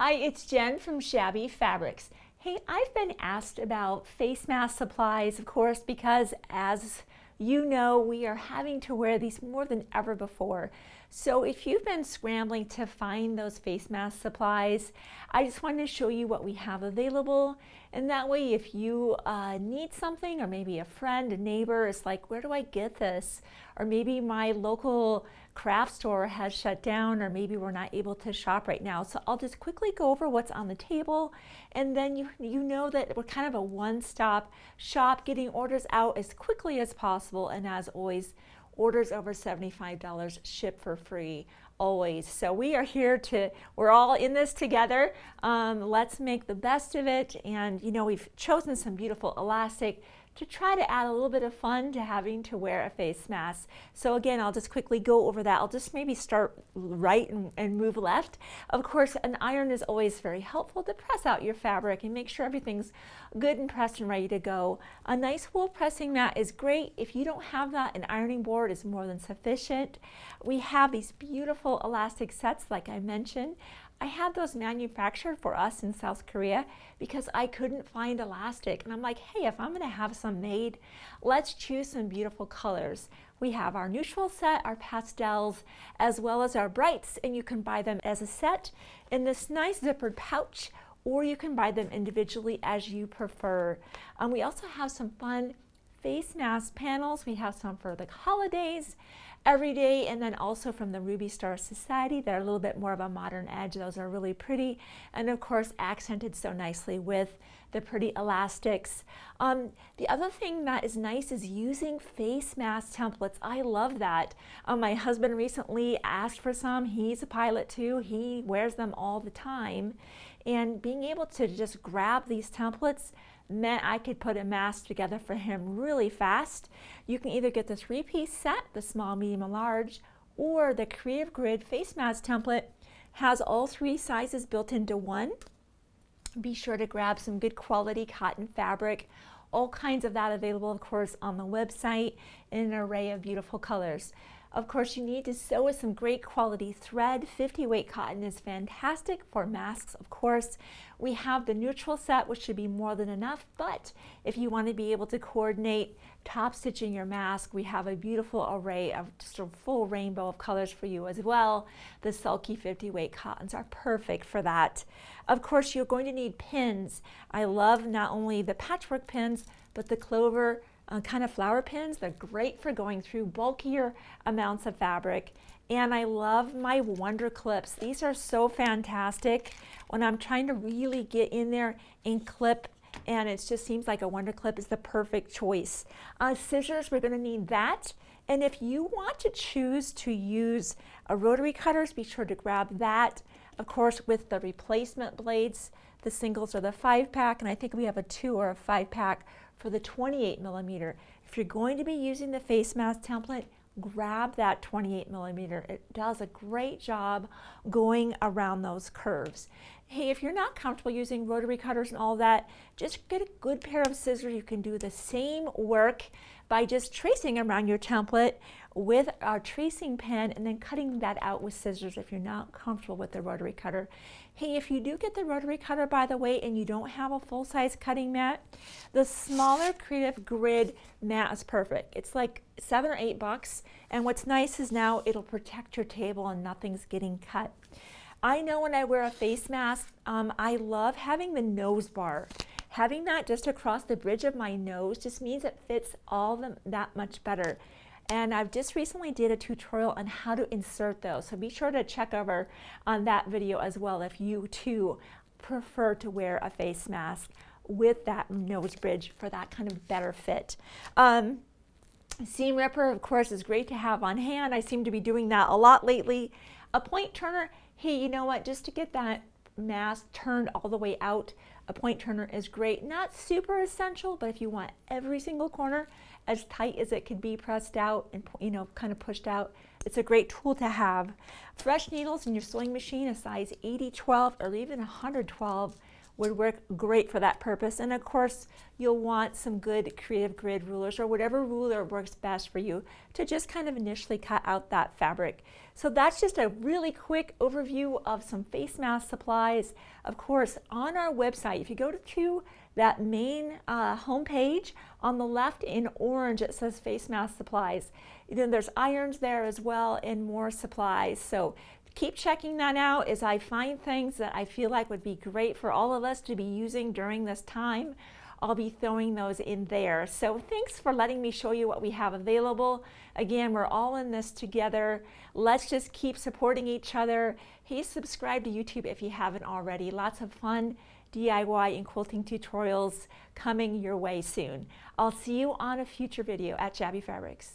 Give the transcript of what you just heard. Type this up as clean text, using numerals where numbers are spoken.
Hi, it's Jen from Shabby Fabrics. Hey, I've been asked about face mask supplies, of course, because as you know, we are having to wear these more than ever before. So if you've been scrambling to find those face mask supplies, I just wanted to show you what we have available. And that way, if you need something, or maybe a friend, a neighbor is like, where do I get this? Or maybe my local craft store has shut down, or maybe we're not able to shop right now. So I'll just quickly go over what's on the table, and then you know that we're kind of a one-stop shop, getting orders out as quickly as possible. And as always, orders over $75 ship for free always. So we are here we're all in this together. Let's make the best of it. And you know, we've chosen some beautiful elastic to try to add a little bit of fun to having to wear a face mask. So again, I'll just quickly go over that. I'll just maybe start right and move left. Of course, an iron is always very helpful to press out your fabric and make sure everything's good and pressed and ready to go. A nice wool pressing mat is great. If you don't have that, an ironing board is more than sufficient. We have these beautiful elastic sets, like I mentioned. I had those manufactured for us in South Korea because I couldn't find elastic. And I'm like, hey, if I'm going to have some made, let's choose some beautiful colors. We have our neutral set, our pastels, as well as our brights, and you can buy them as a set in this nice zippered pouch, or you can buy them individually as you prefer. We also have some fun face mask panels. We have some for the holidays, every day, and then also from the Ruby Star Society. They're a little bit more of a modern edge. Those are really pretty, and of course accented so nicely with the pretty elastics. The other thing that is nice is using face mask templates. I love that. My husband recently asked for some. He's a pilot too. He wears them all the time, and being able to just grab these templates meant I could put a mask together for him really fast. You can either get the 3-piece set, the small, medium, and large, or the Creative Grid face mask template has all 3 sizes built into one. Be sure to grab some good quality cotton fabric. All kinds of that available, of course, on the website in an array of beautiful colors. Of course, you need to sew with some great quality thread. 50 weight cotton is fantastic for masks, of course. We have the neutral set, which should be more than enough, but if you want to be able to coordinate top stitching your mask, we have a beautiful array of just a full rainbow of colors for you as well. The Sulky 50 weight cottons are perfect for that. Of course, you're going to need pins. I love not only the patchwork pins, but the clover kind of flower pins. They're great for going through bulkier amounts of fabric. And I love my Wonder Clips. These are so fantastic when I'm trying to really get in there and clip, and it just seems like a Wonder Clip is the perfect choice. Scissors, we're going to need that. And if you want to choose to use rotary cutters, be sure to grab that. Of course, with the replacement blades, the singles or the 5-pack, and I think we have a 2 or a 5-pack for the 28mm. If you're going to be using the face mask template, grab that 28mm. It does a great job going around those curves. Hey, if you're not comfortable using rotary cutters and all that, just get a good pair of scissors. You can do the same work by just tracing around your template with our tracing pen and then cutting that out with scissors if you're not comfortable with the rotary cutter. Hey, if you do get the rotary cutter, by the way, and you don't have a full-size cutting mat, the smaller Creative Grid mat is perfect. It's like $7 or $8, and what's nice is now it'll protect your table and nothing's getting cut. I know when I wear a face mask, I love having the nose bar. Having that just across the bridge of my nose just means it fits that much better. And I've just recently did a tutorial on how to insert those, so be sure to check over on that video as well if you too prefer to wear a face mask with that nose bridge for that kind of better fit. Seam ripper, of course, is great to have on hand. I seem to be doing that a lot lately. A point turner, hey, you know what, just to get that mask turned all the way out, a point turner is great. Not super essential, but if you want every single corner as tight as it could be pressed out and, you know, kind of pushed out, it's a great tool to have. Fresh needles in your sewing machine, a size 80-12 or even 112 would work great for that purpose. And of course, you'll want some good creative grid rulers or whatever ruler works best for you to just kind of initially cut out that fabric. So that's just a really quick overview of some face mask supplies. Of course, on our website, if you go to that main homepage, on the left in orange it says face mask supplies. Then there's irons there as well and more supplies. So keep checking that out as I find things that I feel like would be great for all of us to be using during this time. I'll be throwing those in there. So thanks for letting me show you what we have available. Again, we're all in this together. Let's just keep supporting each other. Hey, subscribe to YouTube if you haven't already. Lots of fun DIY and quilting tutorials coming your way soon. I'll see you on a future video at Shabby Fabrics.